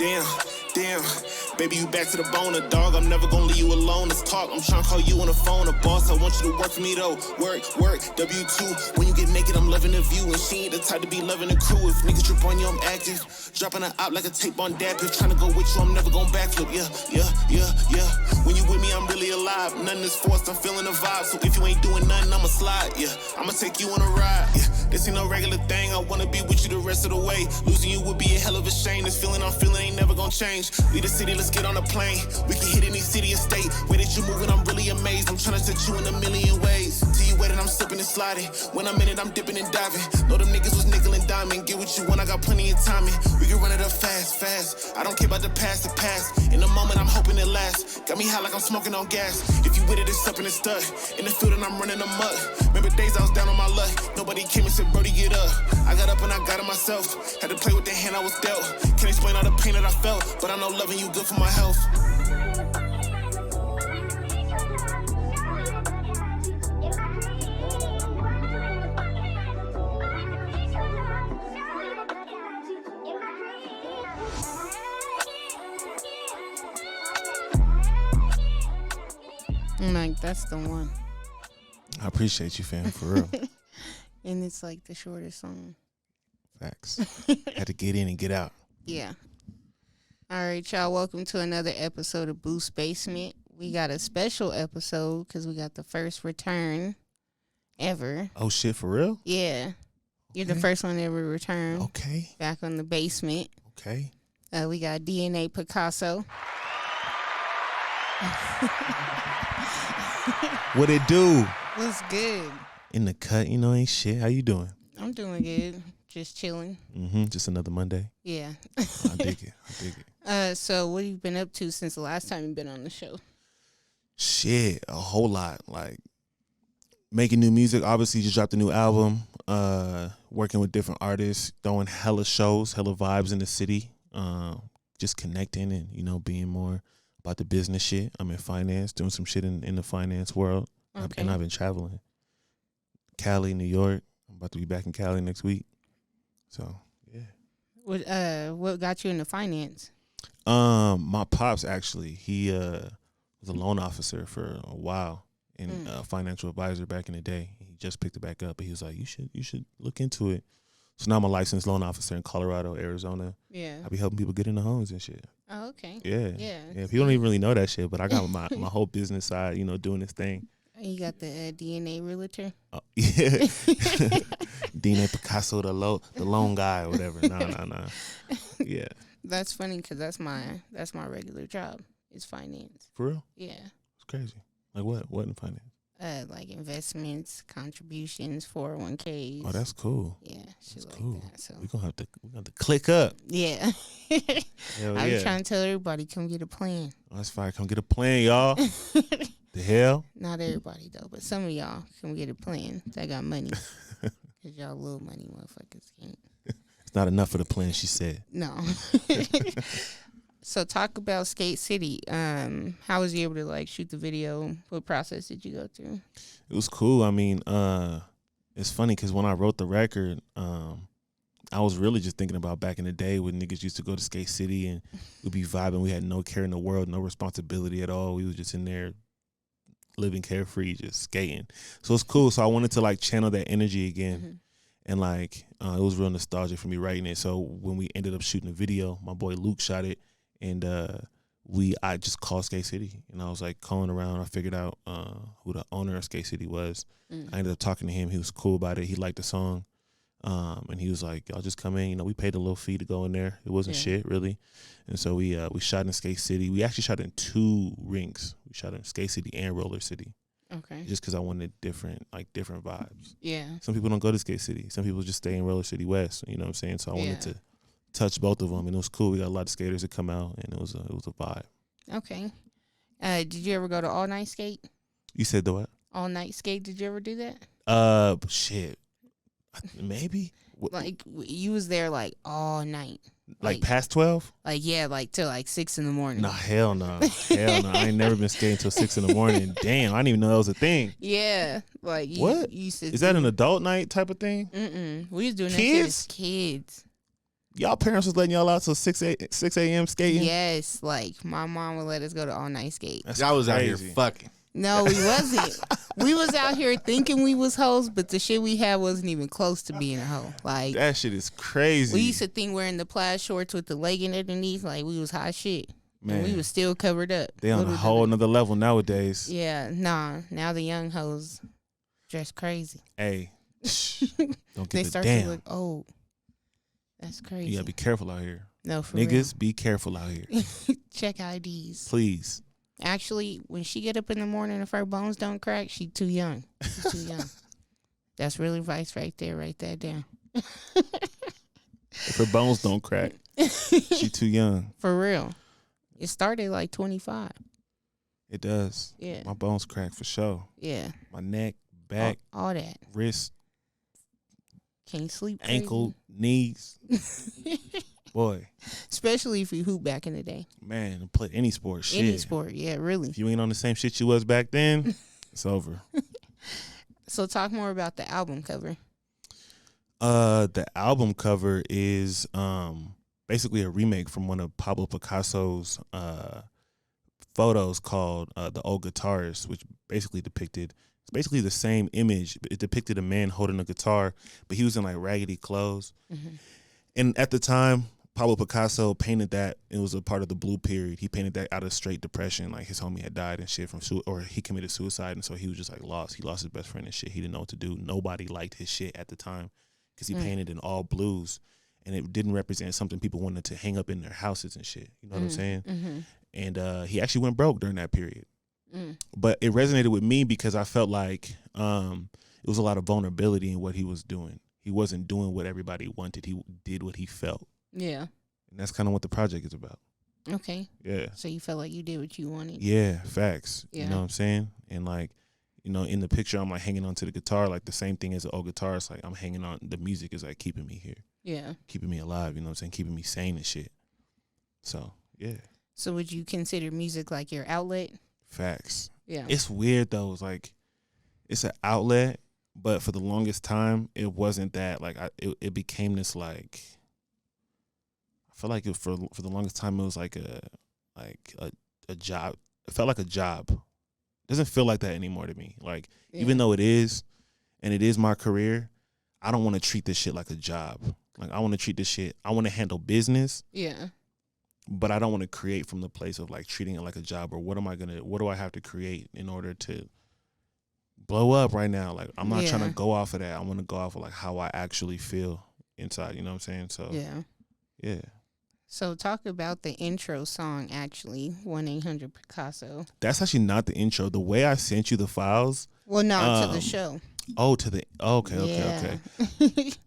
Damn, baby, you back to the bone, a dog. I'm never gonna leave you alone. Let's talk. I'm trying to call you on the phone. A boss, I want you to work for me though. Work, W2. When you get naked, I'm loving the view. And she ain't the type to be loving the crew. If niggas trip on you, I'm active. Dropping her out like a tape on dad. If trying to go with you, I'm never gonna backflip. Yeah. When you with me, I'm really alive. Nothing is forced, I'm feeling the vibe. So if you ain't doing nothing, I'ma slide. Yeah, I'ma take you on a ride. Yeah, this ain't no regular thing. I wanna be with you the rest of the way. Losing you would be a hell of a shame. This feeling I'm feeling ain't never gonna change. Leave the city, let's get on a plane. We can hit any city or state. Way that you moving, I'm really amazed. I'm trying to set you in a million ways. Till you wet and I'm slipping and sliding. When I'm in it, I'm dipping and diving. Know them niggas was nickel and diamond. Get what you want, I got plenty of timing. We can run it up fast. I don't care about the past. In the moment, I'm hoping it lasts. Got me high like I'm smoking on gas. If you with it, it's up and it's stuck. In the field and I'm running amok. Remember days I was down on my luck. Nobody came and said, Brody, get up. I got up and I got it myself. Had to play with the hand I was dealt. Can't explain all the pain that I felt, but I know loving you good for my health. I'm like, that's the one. I appreciate you, fam, for real. And it's like the shortest song. Facts. Had to get in and get out. Yeah. All right, y'all. Welcome to another episode of Boost Basement. We got a special episode because we got the first return ever. Oh, shit, for real? Yeah. You're the first one ever returned. Okay. Back on the basement. Okay. We got DNA Picasso. What it do? What's good? In the cut, you know, ain't shit. How you doing? I'm doing good. Just chilling. Just another Monday. Yeah. I dig it. So what have you been up to since the last time you've been on the show? Shit, a whole lot. Like making new music. Obviously, just dropped a new album. Working with different artists, throwing hella shows, hella vibes in the city. Just connecting and, you know, being more about the business shit. I'm in finance, doing some shit in the finance world. Okay. And I've been traveling. Cali, New York. I'm about to be back in Cali next week. So, yeah. What got you into finance? My pops, actually, he was a loan officer for a while and a financial advisor back in the day. He just picked it back up, but he was like, you should look into it. So now I'm a licensed loan officer in Colorado, Arizona. Yeah. I be helping people get into homes and shit. Oh, okay. Yeah. People don't even really know that shit, but I got my whole business side, you know, doing this thing. You got the DNA realtor? Yeah. DNA Picasso, the loan guy or whatever. Nah. Yeah. That's funny because that's my regular job. It's finance. For real? Yeah. It's crazy. Like what? What in finance? Like investments, contributions, 401ks. Oh, that's cool. Yeah, shit that's like cool. that. So we're gonna have to click up. Yeah. Hell I yeah. was trying to tell everybody, come get a plan. Oh, that's fine. Come get a plan, y'all. The hell? Not everybody though, but some of y'all come get a plan that got money. Cause y'all little money motherfuckers can't. It's not enough for the plan, she said. No. So talk about Skate City. How was you able to like shoot the video? What process did you go through? It was cool. I mean, it's funny because when I wrote the record, I was really just thinking about back in the day when niggas used to go to Skate City and we'd be vibing. We had no care in the world, no responsibility at all. We was just in there living carefree, just skating. So it's cool. So I wanted to like channel that energy again. Mm-hmm. And like, it was real nostalgic for me writing it. So when we ended up shooting the video, my boy Luke shot it. And I just called Skate City, and I was like calling around. I figured out who the owner of Skate City was. I ended up talking to him. He was cool about it. He liked the song, and he was like, "Y'all just come in." You know, we paid a little fee to go in there. It wasn't shit really, and so we shot in Skate City. We actually shot in 2 rinks. We shot in Skate City and Roller City. Okay. Just because I wanted different vibes. Yeah. Some people don't go to Skate City. Some people just stay in Roller City West. You know what I'm saying? So I wanted to touch both of them, and it was cool. We got a lot of skaters that come out, and it was a vibe. Okay. Did you ever go to All Night Skate? You said the what? All Night Skate. Did you ever do that? Shit, maybe. Like you was there like all night. Like past 12? Like yeah, like till like 6 a.m. Nah, hell no, hell no. I ain't never been skating till 6 a.m. Damn, I didn't even know that was a thing. Yeah, like what? You is that an adult night type of thing? We was doing that as kids. Y'all parents was letting y'all out till 6 a.m. skating? Yes, like my mom would let us go to all night skate. That's Y'all was out here crazy. fucking. No, we wasn't. We was out here thinking we was hoes, but the shit we had wasn't even close to being a hoe. Like That shit is crazy. we used to think wearing the plaid shorts with the legging underneath, like we was hot shit. Man, And we was still covered up. they on a Little whole did nother level nowadays. they- Yeah, nah. Now the young hoes dress crazy. Hey, don't They get the start damn. to look old. That's crazy. You gotta be careful out here. No, for Niggas, be careful out here. real. Check IDs. Please. Actually, when she get up in the morning, if her bones don't crack, she too young. She's too young. That's real advice right there. Write that down. If her bones don't crack, she too young. For real. It started like 25. It does. Yeah. My bones crack for sure. Yeah. My neck, back, All that. wrist, Can't sleep. crazy. ankle, knees. Boy, Especially if you hoop back in the day. man, play any sport. Shit. Any sport. Yeah, really. If you ain't on the same shit you was back then, it's over. So talk more about the album cover. The album cover is basically a remake from one of Pablo Picasso's photos called The Old Guitarist, which basically it's basically the same image. It depicted a man holding a guitar, but he was in like raggedy clothes. Mm-hmm. And at the time, Pablo Picasso painted that. It was a part of the Blue period. He painted that out of straight depression. Like his homie had died and shit or he committed suicide. And so he was just like lost. He lost his best friend and shit. He didn't know what to do. Nobody liked his shit at the time because he painted in all blues. And it didn't represent something people wanted to hang up in their houses and shit. You know what I'm saying? Mm-hmm. And he actually went broke during that period. Mm. But it resonated with me because I felt like it was a lot of vulnerability in what he was doing. He wasn't doing what everybody wanted. He did what he felt. Yeah. And that's kind of what the project is about. Okay. Yeah. So you felt like you did what you wanted. Yeah, facts. Yeah. You know what I'm saying? And like, you know, in the picture, I'm like hanging on to the guitar, like the same thing as an old guitar. It's like I'm hanging on. The music is like keeping me here, Yeah. keeping me alive. You know what I'm saying? Keeping me sane and shit. So, yeah, So would you consider music like your outlet? facts. Yeah. It's weird though. It's like, it's an outlet, but for the longest time, it wasn't that. Like, it became this like, I feel like for the longest time, it was like a job. It felt like a job. It doesn't feel like that anymore to me. Like, even though it is, and it is my career, I don't want to treat this shit like a job. Like, I want to treat this shit, I want to handle business, Yeah. but I don't want to create from the place of like treating it like a job or what do I have to create in order to blow up right now? Like, I'm not trying Yeah. to go off of that. I want to go off of like how I actually feel inside. You know what I'm saying? So, yeah. So talk about the intro song, actually, 1-800 Picasso. That's actually not the intro. The way I sent you the files. Well, no, to the Um, show. Oh, to the okay.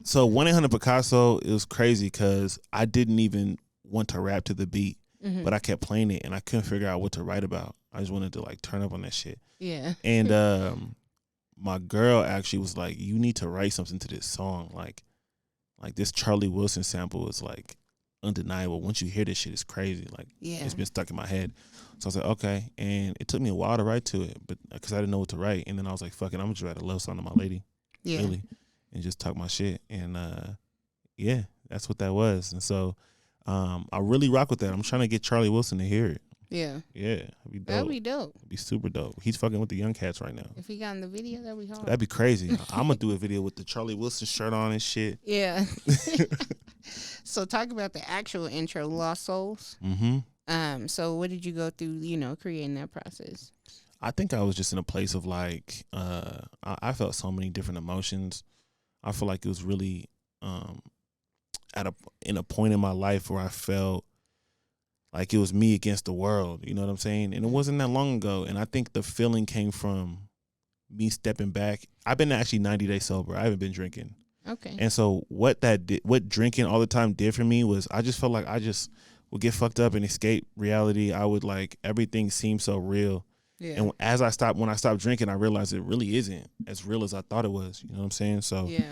So 1-800 Picasso, it was crazy because I didn't even want to rap to the beat, Mhm. but I kept playing it and I couldn't figure out what to write about. I just wanted to like turn up on that shit. Yeah. And my girl actually was like, "You need to write something to this song. Like this Charlie Wilson sample is like undeniable. Once you hear this shit, it's crazy. Like Yeah. it's been stuck in my head." So I was like, okay. And it took me a while to write to it, but because I didn't know what to write. And then I was like, fuck it, I'm gonna just write a love song to my lady, Yeah. really, and just talk my shit. And yeah, that's what that was. And so I really rock with that. I'm trying to get Charlie Wilson to hear it. Yeah. Yeah, it'd be dope. That'd be dope. It'd be super dope. He's fucking with the young cats right now. If he got in the video, that'd be hard. That'd be crazy. I'm gonna do a video with the Charlie Wilson shirt on and shit. Yeah. So talk about the actual intro, Lost Souls. Mm-hmm. So what did you go through, creating that process? I think I was just in a place of like, I felt so many different emotions. I feel like it was really in a point in my life where I felt like it was me against the world. You know what I'm saying? And it wasn't that long ago. And I think the feeling came from me stepping back. I've been actually 90 days sober. I haven't been drinking. Okay. And so what drinking all the time did for me was I just felt like I just would get fucked up and escape reality. I would like, everything seemed so real. Yeah. And when I stopped drinking, I realized it really isn't as real as I thought it was. You know what I'm saying? So Yeah.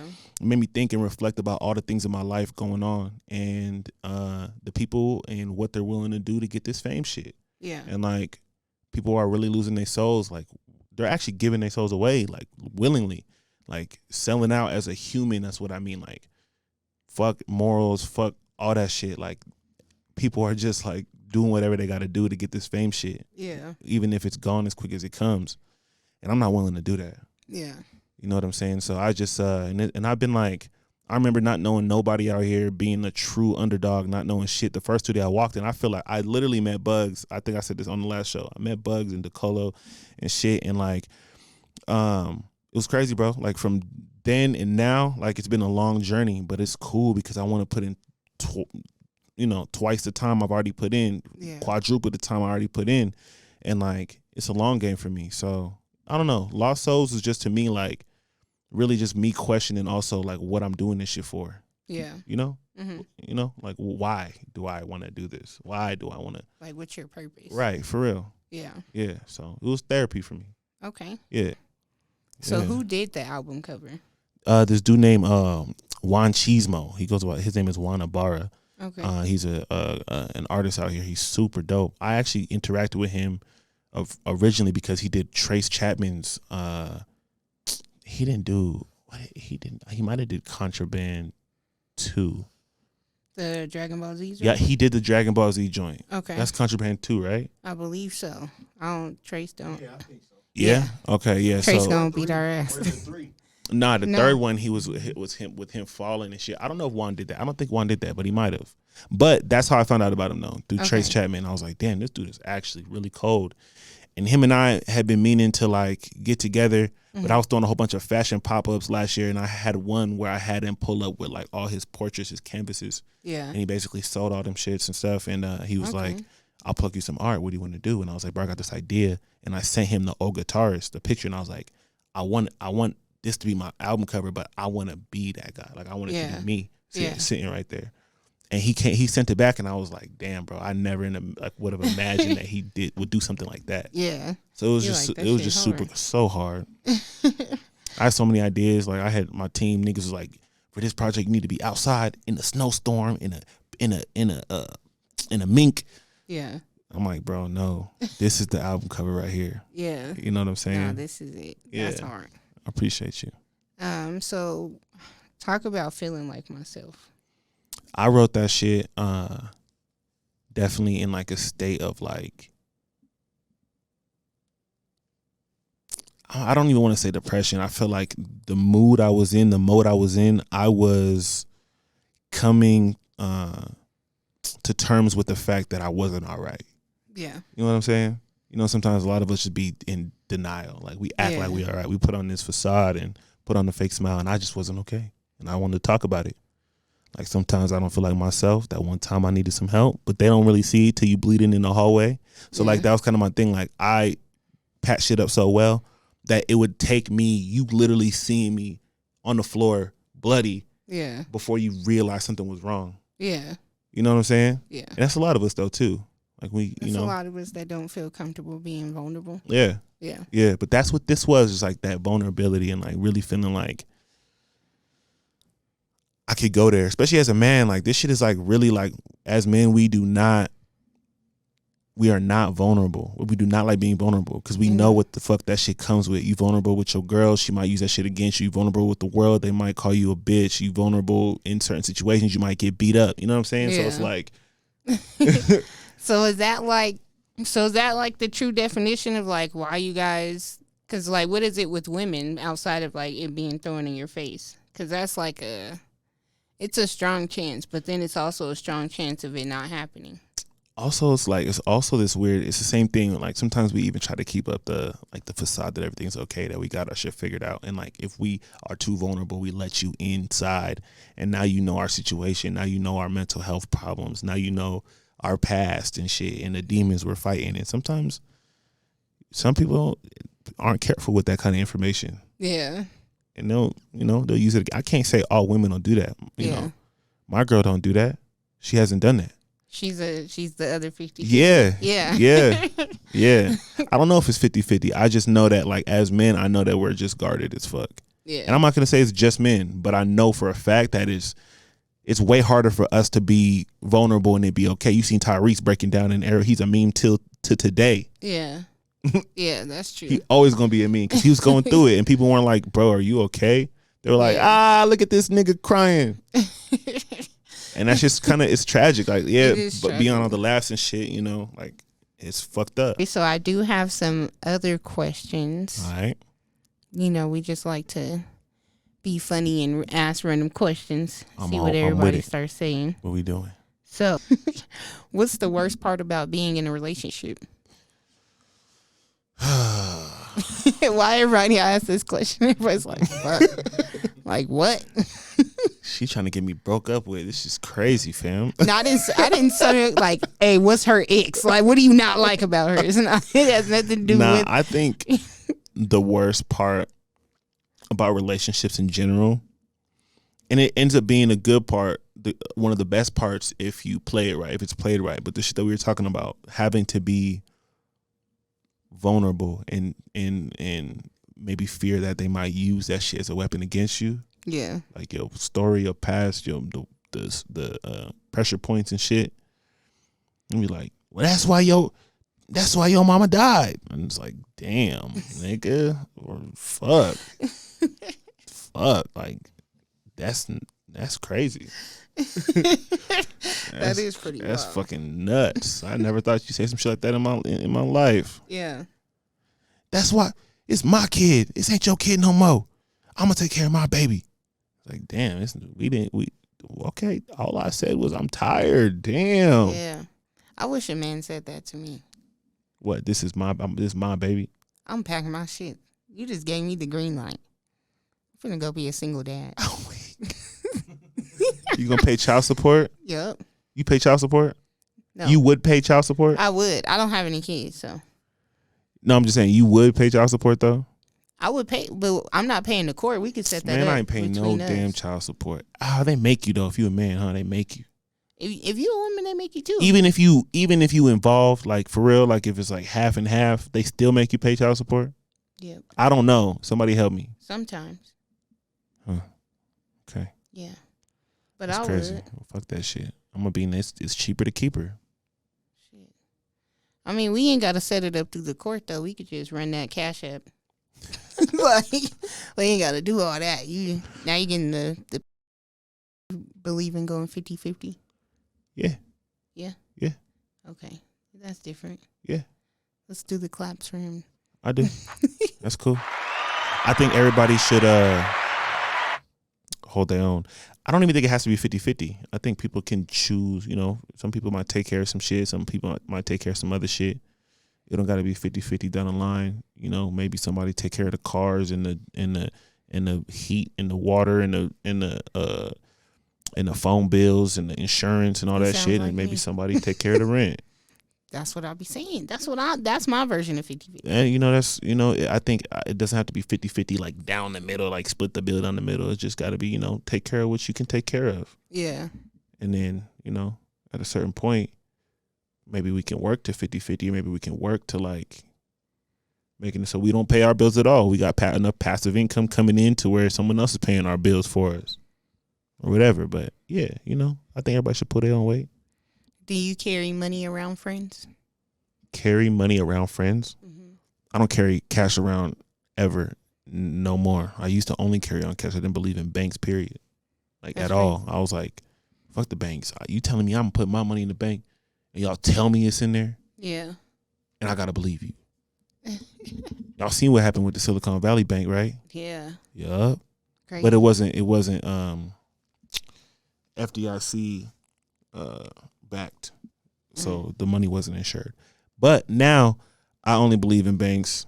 it made me think and reflect about all the things in my life going on and the people and what they're willing to do to get this fame shit. Yeah. And like people are really losing their souls. Like they're actually giving their souls away, like willingly, like selling out as a human. That's what I mean. Like fuck morals, fuck all that shit. Like people are just like doing whatever they got to do to get this fame shit. Yeah. Even if it's gone as quick as it comes, and I'm not willing to do that. Yeah. You know what I'm saying? So I just and I've been like, I remember not knowing nobody out here, being a true underdog, not knowing shit. The first 2 days I walked in, I feel like I literally met Bugs. I think I said this on the last show. I met Bugs and DeColo and shit, and like, it was crazy, bro. Like from then and now, like it's been a long journey, but it's cool because I want to put in, twice the time I've already put in, quadruple the time I already put in, and like it's a long game for me. So I don't know. Lost Souls is just to me like really just me questioning also like what I'm doing this shit for. Yeah. You know? Mm-hmm. You know? Like why do I want to do this? Why do I want to? Like what's your purpose? Right, for real. Yeah. Yeah. So it was therapy for me. Okay. Yeah. So who did the album cover? This dude named Juan Chismo. He goes by, his name is Juan Ibarra. Okay. He's an artist out here. He's super dope. I actually interacted with him originally because he did Trace Chapman's he didn't do what he might have did Contraband 2. The Dragon Ball Z joint? Yeah, he did the Dragon Ball Z joint. Okay. That's Contraband 2, right? I believe so. Trace don't. Yeah, I think so. Yeah? Okay, yeah. Trace so gonna beat our ass. Where's the 3? nah, the No. third one he was him with him falling and shit. I don't know if Juan did that. I don't think Juan did that, but he might have. But that's how I found out about him though, through Trace Chapman. I was like, damn, this dude is actually really cold. And him and I had been meaning to like get together, but I was throwing a whole bunch of fashion pop-ups last year, and I had one where I had him pull up with like all his portraits, his canvases, Yeah. and he basically sold all them shits and stuff. And he was like, I'll plug you some art. What do you want to do? And I was like, bro, I got this idea. And I sent him the old guitarist, the picture, and I was like, I want this to be my album cover, but I want to be that guy. Like I want it to be me sitting right there. And he sent it back, and I was like, damn, bro, I never would have imagined that he would do something like that. Yeah. So it was just so hard. I had so many ideas. Like I had my team niggas was like, for this project you need to be outside in a snowstorm in a mink. Yeah. I'm like, bro, no, this is the album cover right here. Yeah. You know what I'm saying? Nah, this is it. That's hard. I appreciate you. So talk about feeling like myself. I wrote that shit definitely in like a state of like, I don't even want to say depression. I feel like the mode I was in, I was coming to terms with the fact that I wasn't all right. Yeah. You know what I'm saying? You know, sometimes a lot of us should be in denial. Like we act like we all right. We put on this facade and put on the fake smile, and I just wasn't okay. And I wanted to talk about it. Like sometimes I don't feel like myself. That one time I needed some help, but they don't really see it till you bleeding in the hallway. So like that was kind of my thing. Like I pat shit up so well that it would take me, you literally seeing me on the floor bloody before you realize something was wrong. Yeah. You know what I'm saying? Yeah. And that's a lot of us though too. Like There's a lot of us that don't feel comfortable being vulnerable. Yeah. Yeah. Yeah. But that's what this was, just like that vulnerability and like really feeling like I could go there, especially as a man. Like this shit is like really like, as men, we are not vulnerable. We do not like being vulnerable because we know what the fuck that shit comes with. You vulnerable with your girl, she might use that shit against you. You vulnerable with the world, they might call you a bitch. You vulnerable in certain situations, you might get beat up. You know what I'm saying? Yeah. So it's like. So is that like the true definition of like why you guys? Because like, what is it with women outside of like it being thrown in your face? Because that's like it's a strong chance, but then it's also a strong chance of it not happening. Also, it's also this weird, it's the same thing. Like sometimes we even try to keep up the facade that everything's okay, that we got our shit figured out. And like, if we are too vulnerable, we let you inside. And now you know our situation. Now you know our mental health problems. Now you know our past and shit and the demons we're fighting. And sometimes some people aren't careful with that kind of information. Yeah. And they'll use it. I can't say all women don't do that. You know, my girl don't do that. She hasn't done that. She's the other 50. Yeah. Yeah. Yeah. Yeah. I don't know if it's 50-50. I just know that like as men, I know that we're just guarded as fuck. Yeah. And I'm not gonna say it's just men, but I know for a fact that it's way harder for us to be vulnerable and it be okay. You seen Tyrese breaking down in Arrow. He's a meme till to today. Yeah. Yeah, that's true. He always gonna be a meme because he was going through it and people weren't like, bro, are you okay? They were like, look at this nigga crying. And that's just kind of, it's tragic. Like, yeah, It is but tragic. beyond all the laughs and shit, you know, like, it's fucked up. So I do have some other questions. All right. You know, we just like to be funny and ask random questions. See what I'm with everybody it. starts saying. What we doing? So, what's the worst part about being in a relationship? Why everybody ask this question? Everybody's like, fuck. Like, what? She trying to get me broke up with. This is crazy, fam. No, I didn't say like, hey, what's her ex? Like, what do you not like about her? It has nothing to do with. I think the worst part about relationships in general, and it ends up being a good part, one of the best parts if you play it right, if it's played right. But the shit that we were talking about, having to be vulnerable and maybe fear that they might use that shit as a weapon against you. Yeah. Like your story, your past, your the pressure points and shit. And be like, well, that's why your mama died. And it's like, damn, nigga, or fuck. Fuck. Like, that's crazy. That is pretty That's wild. fucking nuts. I never thought you'd say some shit like that in my life. Yeah. That's why it's my kid. This ain't your kid no more. I'm gonna take care of my baby. Like, damn, okay. All I said was I'm tired. Damn. Yeah. I wish a man said that to me. What? This is my baby. I'm packing my shit. You just gave me the green light. I'm finna go be a single dad. Oh, wait. You gonna pay child support? Yup. You pay child support? No. You would pay child support? I would. I don't have any kids, so No, I'm just saying you would pay child support though. I would pay, but I'm not paying the court. We could set that up. Man, I ain't paying no between us. damn child support. They make you though. If you a man, huh? They make you. If you a woman, they make you too. Even if you involved, like for real, like if it's like half and half, they still make you pay child support. Yep. I don't know. Somebody help me. Sometimes. Huh. Okay. Yeah. But That's I crazy. would. Well, fuck that shit. I'm gonna be nice. It's cheaper to keep her. Shit. I mean, we ain't got to set it up through the court though. We could just run that cash app. Like, we ain't got to do all that. Now you getting the believe in going 50-50? Yeah. Yeah. Yeah. Okay, that's different. Yeah. Let's do the claps for him. I do. That's cool. I think everybody should hold their own. I don't even think it has to be 50-50. I think people can choose, you know, some people might take care of some shit, some people might take care of some other shit. It don't got to be 50-50 down the line. You know, maybe somebody take care of the cars and the heat and the water and the phone bills and the insurance and all It that sounds shit, like and maybe me. somebody take care of the rent. That's what I'll be saying. That's my version of 50-50. And I think it doesn't have to be 50-50 like down the middle, like split the bill down the middle. It's just got to be, you know, take care of what you can take care of. Yeah. And then, you know, at a certain point, maybe we can work to 50-50, or maybe we can work to like making it so we don't pay our bills at all. We got enough passive income coming in to where someone else is paying our bills for us or whatever. But yeah, you know, I think everybody should pull their own weight. Do you carry money around friends? Carry money around friends? Mm-hmm. I don't carry cash around ever no more. I used to only carry on cash. I didn't believe in banks, period. Like That's at all. I was like, fuck the banks. You telling me I'm going to put my money in the bank and y'all tell me it's in there? Yeah. And I got to believe you. Y'all seen what happened with the Silicon Valley Bank, right? Yeah. Yup. Crazy. But it wasn't FDIC backed. So the money wasn't insured. But now I only believe in banks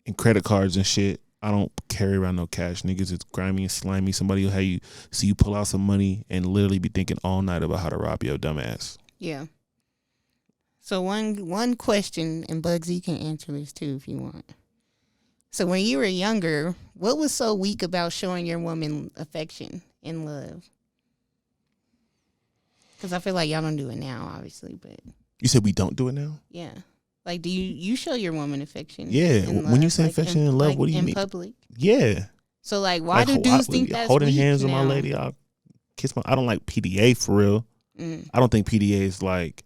and credit cards and shit. I don't carry around no cash. Niggas, it's grimy and slimy. Somebody will have you see you pull out some money and literally be thinking all night about how to rob your dumb ass. Yeah. So one question, and Bugsy can answer this too if you want. So when you were younger, what was so weak about showing your woman affection and love? Because I feel like y'all don't do it now, obviously, but You said we don't do it now? yeah. Like, do you show your woman affection? Yeah. and When you love, say like, affection in, and love, like, what do you in mean? public? Yeah. So like, why do dudes think that's holding weak hands with now? my lady? I'll kiss I don't like PDA for real. I don't think PDA is like.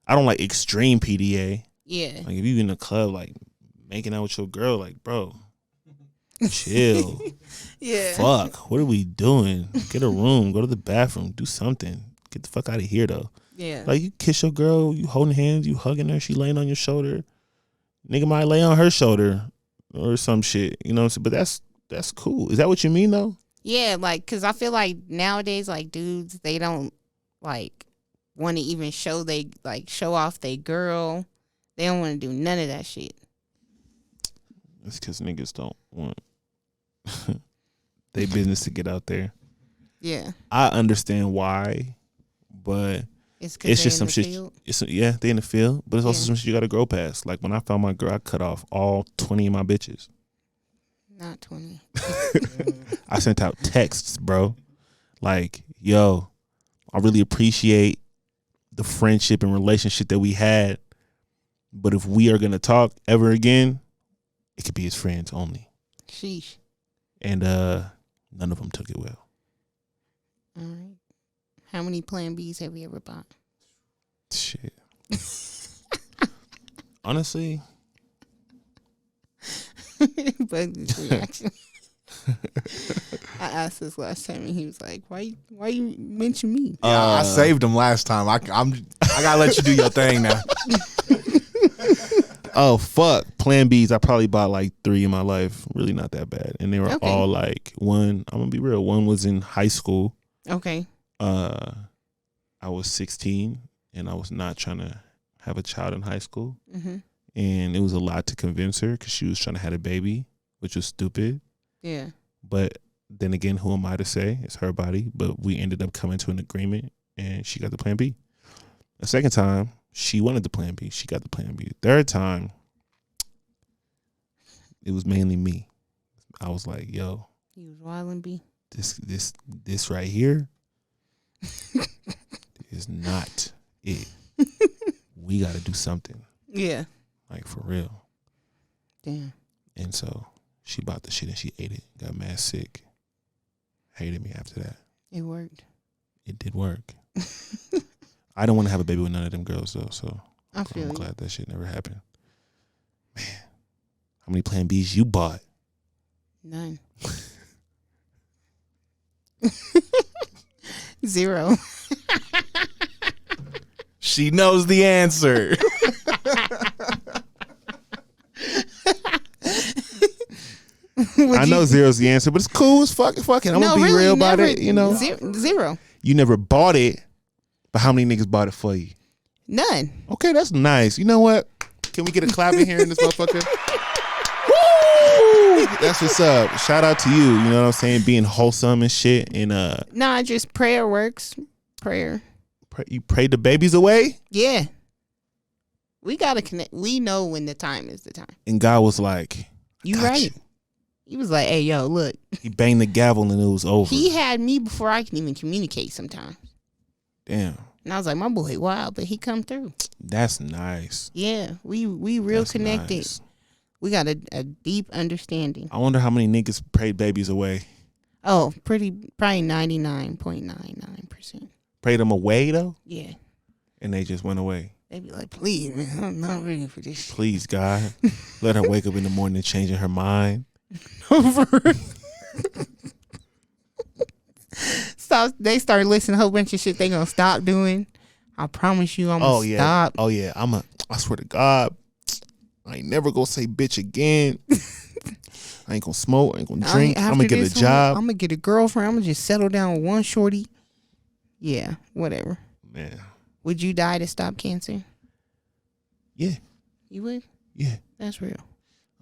I don't like extreme PDA. Yeah. Like if you in the club, like making out with your girl, like bro, chill. Yeah. Fuck. What are we doing? Get a room. Go to the bathroom. Do something. Get the fuck out of here, though. Yeah. Like, you kiss your girl, you holding hands, you hugging her, she laying on your shoulder. Nigga might lay on her shoulder or some shit. You know what I'm saying? But that's cool. Is that what you mean, though? Yeah, like, because I feel like nowadays, like, dudes, they don't, like, want to even show off they girl. They don't want to do none of that shit. It's because niggas don't want they business to get out there. Yeah. I understand why, but It's just some shit. They in the field, but it's also some shit you got to grow past. Like, when I found my girl, I cut off all 20 of my bitches. Not 20. I sent out texts, bro. Like, yo, I really appreciate the friendship and relationship that we had. But if we are going to talk ever again, it could be as friends only. Sheesh. And none of them took it well. All right. How many Plan Bs have you ever bought? Shit. Honestly. But his reaction. I asked this last time and he was like, why you mention me? Yeah, I saved him last time. I gotta let you do your thing now. Oh, fuck. Plan Bs, I probably bought like 3 in my life. Really not that bad. And they were all like, I'm going to be real. One was in high school. Okay. I was 16 and I was not trying to have a child in high school. Mm-hmm. And it was a lot to convince her because she was trying to have a baby, which was stupid. Yeah. But then again, who am I to say? It's her body. But we ended up coming to an agreement and she got the Plan B. The second time, she wanted the Plan B. She got the Plan B. The third time, it was mainly me. I was like, yo. You was wildin' B. This right here is not it. We got to do something. Yeah. Like, for real. Damn. And so she bought the shit and she ate it. Got mad sick. Hated me after that. It worked. It did work. I don't want to have a baby with none of them girls, though. So I'm glad that shit never happened. Man, how many Plan Bs you bought? None. 0. She knows the answer. I know 0's the answer, but it's cool. It's fucking. I'm gonna be real about it. You know, 0. You never bought it, but how many niggas bought it for you? None. Okay, that's nice. You know what? Can we get a clap in here in this motherfucker? Woo! That's what's up. Shout out to you. You know what I'm saying? Being wholesome and shit. And Nah, just prayer works. Prayer. You prayed the babies away? Yeah. We gotta connect. We know when the time is the time. And God was like, You right. you. He was like, hey, yo, look. He banged the gavel and it was over. He had me before I can even communicate sometimes. Damn. And I was like, my boy wild, but he come through. That's nice. Yeah, we real That's connected. nice. We got a deep understanding. I wonder how many niggas prayed babies away. Oh, probably 99.99%. Prayed them away, though? Yeah. And they just went away. They be like, please, man, I'm not ready for this shit. Please, God. Let her wake up in the morning changing her mind. Stop. They start listening to a whole bunch of shit they gonna stop doing. I promise you, I'm gonna stop. Oh yeah. I swear to God, I ain't never gonna say bitch again. I ain't gonna smoke. I ain't gonna drink. I'm gonna get a job. I'm gonna get a girlfriend. I'm gonna just settle down with one shorty. Yeah, whatever. Man. Would you die to stop cancer? Yeah. You would? Yeah. That's real.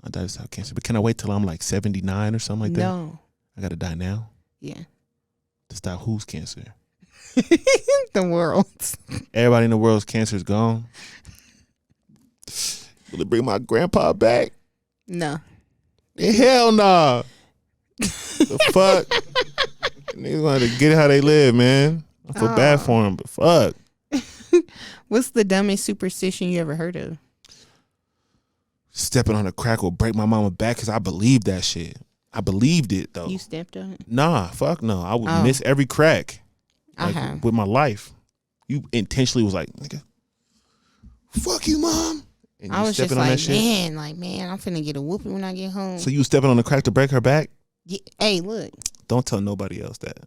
I died to stop cancer, but can I wait till I'm like 79 or something like that? No. I gotta die now Yeah. to stop whose cancer? The world's. Everybody in the world's cancer is gone. Will it bring my grandpa back? No. Hell nah. The fuck? Niggas want to get it how they live, man. I feel bad for them, but fuck. What's the dumbest superstition you ever heard of? Stepping on a crack will break my mama back because I believed that shit. I believed it, though. You stepped on it? Nah, fuck no. I would miss every crack. Like, with my life. You intentionally was like, nigga, fuck you, mom. And I you was just stepping on that like, shit. man, I'm finna get a whooping when I get home. So you stepping on the crack to break her back? Yeah, hey, look. Don't tell nobody else that.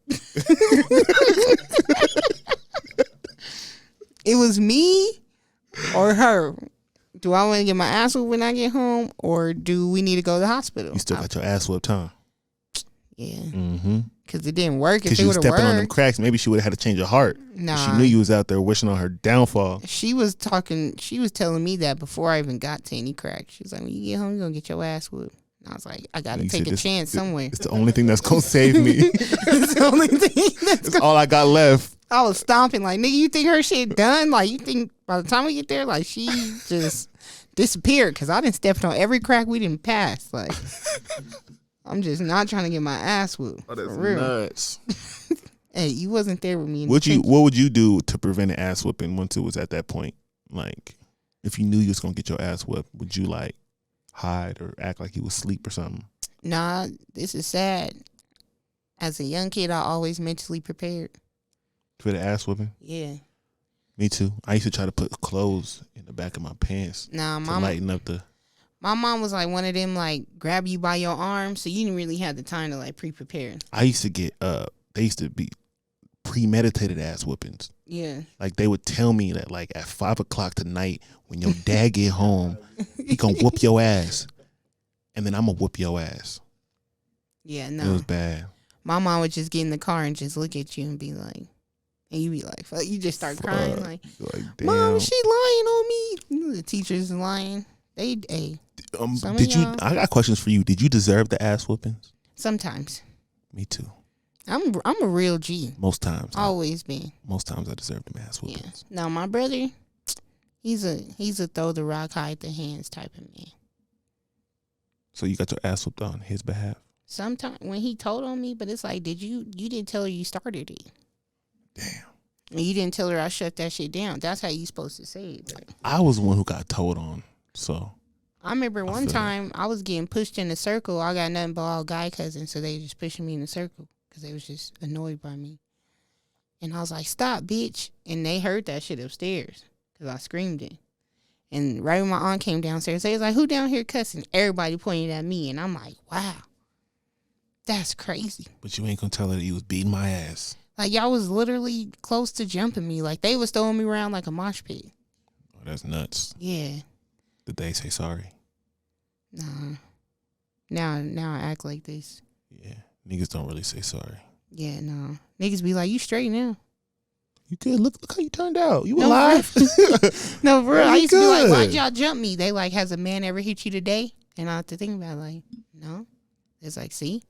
It was me or her. Do I want to get my ass whooped when I get home, or do we need to go to the hospital? You still got your ass whooped, huh? Yeah. Mm-hmm. Because it didn't work. If Because it you was would have stepping on them worked. cracks. Maybe she would have had to change her heart. Nah. She knew you was out there wishing on her downfall. She was telling me that before I even got to any cracks. She was like, when you get home, you're going to get your ass whooped. And I was like, I got to You take said a chance somewhere. It's the only thing that's going to save me. It's the only thing That's all I got left. I was stomping like, nigga, you think her shit done? Like, you think by the time we get there, like, she just disappeared? Because I done stepped on every crack we didn't pass. Like, I'm just not trying to get my ass whooped. Oh, that's for real. nuts. Hey, you wasn't there with me. What would you do to prevent an ass whooping once it was at that point? Like, if you knew you was going to get your ass whooped, would you, like, hide or act like you was asleep or something? Nah, this is sad. As a young kid, I always mentally prepared. For the ass whooping? Yeah. Me too. I used to try to put clothes in the back of my pants Nah, to lighten up the... my mom was like one of them, like, grab you by your arm, so you didn't really have the time to, like, pre-prepare. I used to get, they used to be premeditated ass whoopings. Yeah. Like, they would tell me that, like, at 5 o'clock tonight, when your dad get home, he gonna whoop your ass. And then I'm gonna whoop your ass. Yeah, It no. was bad. My mom would just get in the car and just look at you and be like, and you be like, fuck, you just start crying like, damn. Mom, she lying on me. You know, the teachers lying. Hey, some of Did you? y'all- I got questions for you. Did you deserve the ass whoopings? sometimes. Me too. I'm a real G. Most times. Always been. Most times I deserve them ass Yeah. whoopings. Now my brother, he's a throw the rock, hide the hands type of man. So you got your ass whooped on his behalf. Sometimes when he told on me, but it's like, you didn't tell her you started it. Damn. And you didn't tell her I shut that shit down. That's how you supposed to say it. Like, I was the one who got told on. So I remember one feel time I was getting pushed in a circle. I got nothing but all guy cousins, so they just pushing me in the circle because they was just annoyed by me. And I was like, stop, bitch. And they heard that shit upstairs because I screamed it. And right when my aunt came downstairs, they was like, who down here cussing? Everybody pointed at me. And I'm like, wow, that's crazy. but you ain't gonna tell her that you was beating my ass. Like, y'all was literally close to jumping me. Like, they was throwing me around like a mosh pit. Oh, that's nuts. Yeah. Did they say sorry? Nah. Now I act like this. Yeah. Niggas don't really say sorry. Yeah, no. Niggas be like, you straight now. You good? Look how you turned out. You No, alive? No, for real. Yeah, I you used to be like, good. why'd y'all jump me? They like, has a man ever hit you today? And I have to think about it, like, no. It's like, see?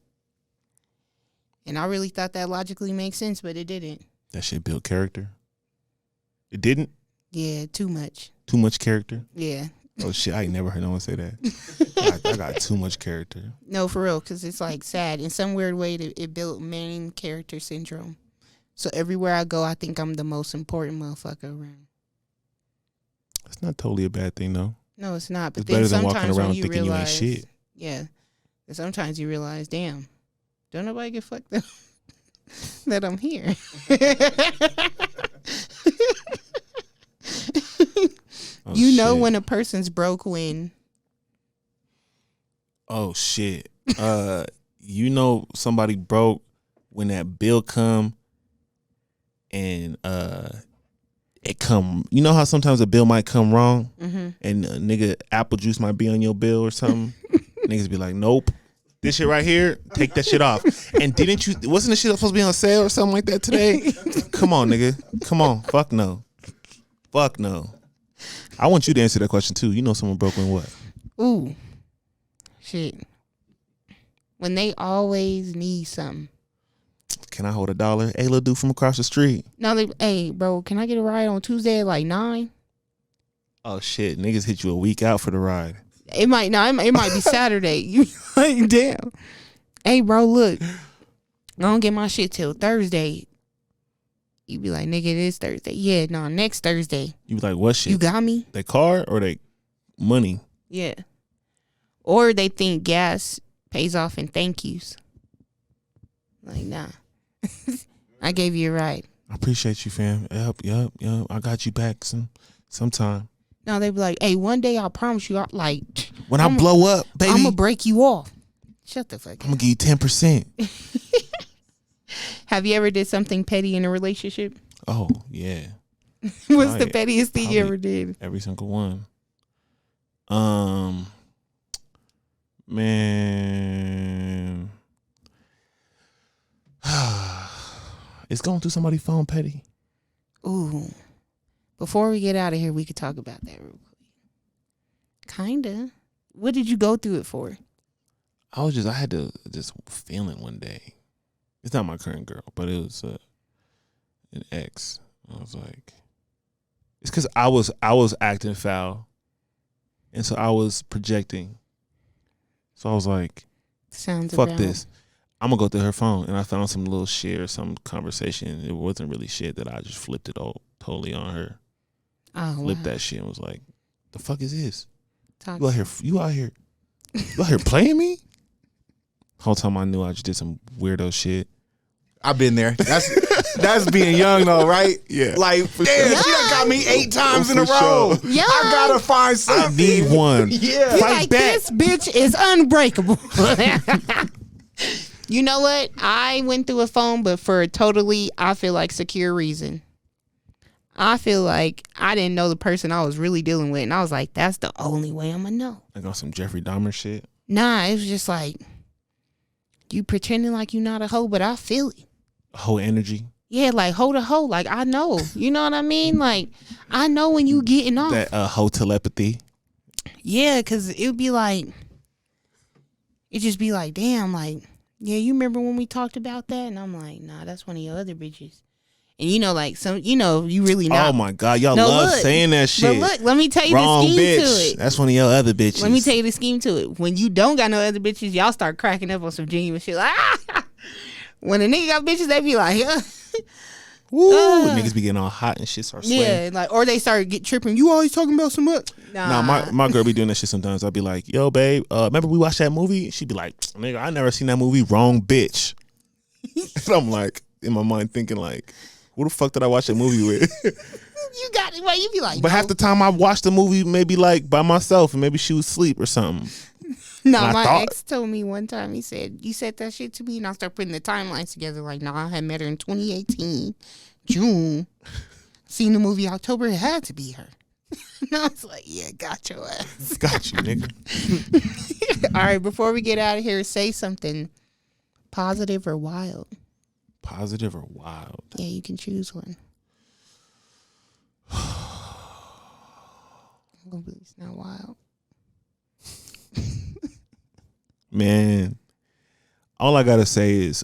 And I really thought that logically makes sense, but it didn't. That shit built character. It didn't? Yeah, too much. Too much character? Yeah. Oh shit, I ain't never heard no one say that. I got too much character. No, for real, because it's like sad. In some weird way, it built main character syndrome. So everywhere I go, I think I'm the most important motherfucker around. It's not totally a bad thing though. No, it's not. But It's then better than walking sometimes around when you thinking you ain't realize, shit. yeah, and sometimes you realize, damn, don't nobody get fucked up that I'm here. Oh, You know shit. when a person's broke when Oh shit. You know somebody broke when that bill come and it come. You know how sometimes a bill might come wrong and nigga apple juice might be on your bill or something. Niggas be like, nope. This shit right here, take that shit off. And wasn't the shit supposed to be on sale or something like that today? Come on, nigga. Come on. Fuck no. Fuck no. I want you to answer that question too. You know someone broke when what? ooh, shit. When they always need something. Can I hold $1? Hey, little dude from across the street. No, hey, bro, can I get a ride on Tuesday at like 9? Oh shit, niggas hit you a week out for the ride. It might be Saturday. You like, damn. Hey, bro, look, I don't get my shit till Thursday. You be like, nigga, it is Thursday. Yeah, no, next Thursday. You be like, what shit? You got me? They car or they money? Yeah. Or they think gas pays off in thank yous. Like, nah. I gave you a ride. I appreciate you, fam. Yup. I got you back sometime. No, they be like, hey, one day I promise you, like, When I blow up, baby. I'm gonna break you off. Shut the fuck I'm gonna up. give you 10%. Have you ever did something petty in a relationship? Oh yeah, What's the Right. pettiest thing you Probably. ever did? every single one. Man, it's going through somebody's phone petty. Ooh. Before we get out of here, we could talk about that real quick. Kinda. What did you go through it for? I had to just feeling one day. It's not my current girl, but it was an ex. I was like, it's because I was acting foul, and so I was projecting. So I was like, Sounds fuck about this. I'm gonna go through her phone, and I found some little shit or some conversation. It wasn't really shit that I just flipped it all totally on her. Oh, Flipped wow. that shit and was like, the fuck is this? Talk- You out here playing me? Whole time I knew I just did some weirdo shit. I've been there. That's being young though, right? Yeah. Like, damn, she done got me 8 times in a For row. sure. Yeah. I gotta find I something. need one. Yeah. Be Fight like, back. this bitch is unbreakable. You know what? I went through a phone, but for a totally, I feel like, secure reason. I feel like I didn't know the person I was really dealing with. And I was like, that's the only way I'm going to know. I got some Jeffrey Dahmer shit. Nah, it was just like, you pretending like you not a hoe, but I feel it. Whole energy. Yeah, like, hoe to hoe. Like, I know. You know what I mean? Like, I know when you getting off. That whole telepathy. Yeah, because it would be like, it just be like, damn, like, yeah, you remember when we talked about that? And I'm like, nah, that's one of your other bitches. And you know, like, some, you know, you really not. Oh my God, y'all No, love look. saying that shit. But look, let me tell you Wrong the scheme bitch. to it. That's one of your other bitches. Let me tell you the scheme to it. When you don't got no other bitches, y'all start cracking up on some genuine shit. Like, ah! When a nigga got bitches, they be like, Woo, niggas be getting all hot and shit start sweating. yeah, like, or they start get tripping. You always talking about some what? Nah, my girl be doing that shit sometimes. I'll be like, yo, babe, remember we watched that movie? She'd be like, nigga, I never seen that movie. Wrong bitch. And I'm like, in my mind thinking like, who the fuck did I watch that movie with? You got it right. You be like, But no. half the time I watched the movie maybe like by myself and maybe she was asleep or something. No, And I my thought- ex told me one time, he said, you said that shit to me, and I started putting the timelines together. Like, nah, I had met her in 2018, June. Seen the movie October, it had to be her. And I was like, yeah, got your ass. Got you, nigga. All right, before we get out of here, say something positive or wild. Positive or wild? Yeah, you can choose one. Hopefully it's not wild. Man, all I gotta say is,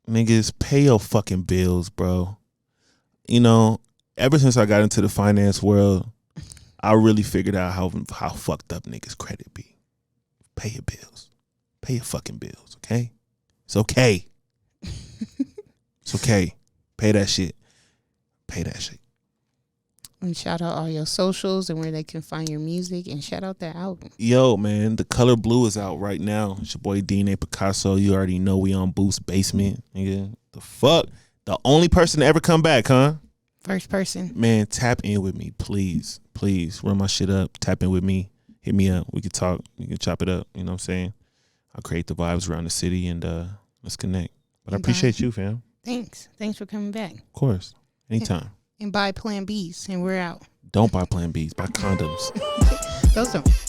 niggas, pay your fucking bills, bro. You know, ever since I got into the finance world, I really figured out how fucked up niggas' credit be. Pay your bills. Pay your fucking bills, okay? It's okay. It's okay. Pay that shit. Pay that shit. And shout out all your socials and where they can find your music, and shout out that album. Yo, man, The Color Blue is out right now. It's your boy D-Nay Picasso. You already know we on Boost Basement. Nigga, the fuck? The only person to ever come back, huh? First person. Man, tap in with me, please. Please, run my shit up. Tap in with me. Hit me up. We can talk. We can chop it up. You know what I'm saying? I'll create the vibes around the city and let's connect. But I And appreciate you, fam. Thanks for coming back. Of course. Anytime. And buy Plan Bs, and we're out. Don't buy Plan Bs. Buy condoms. Those don't.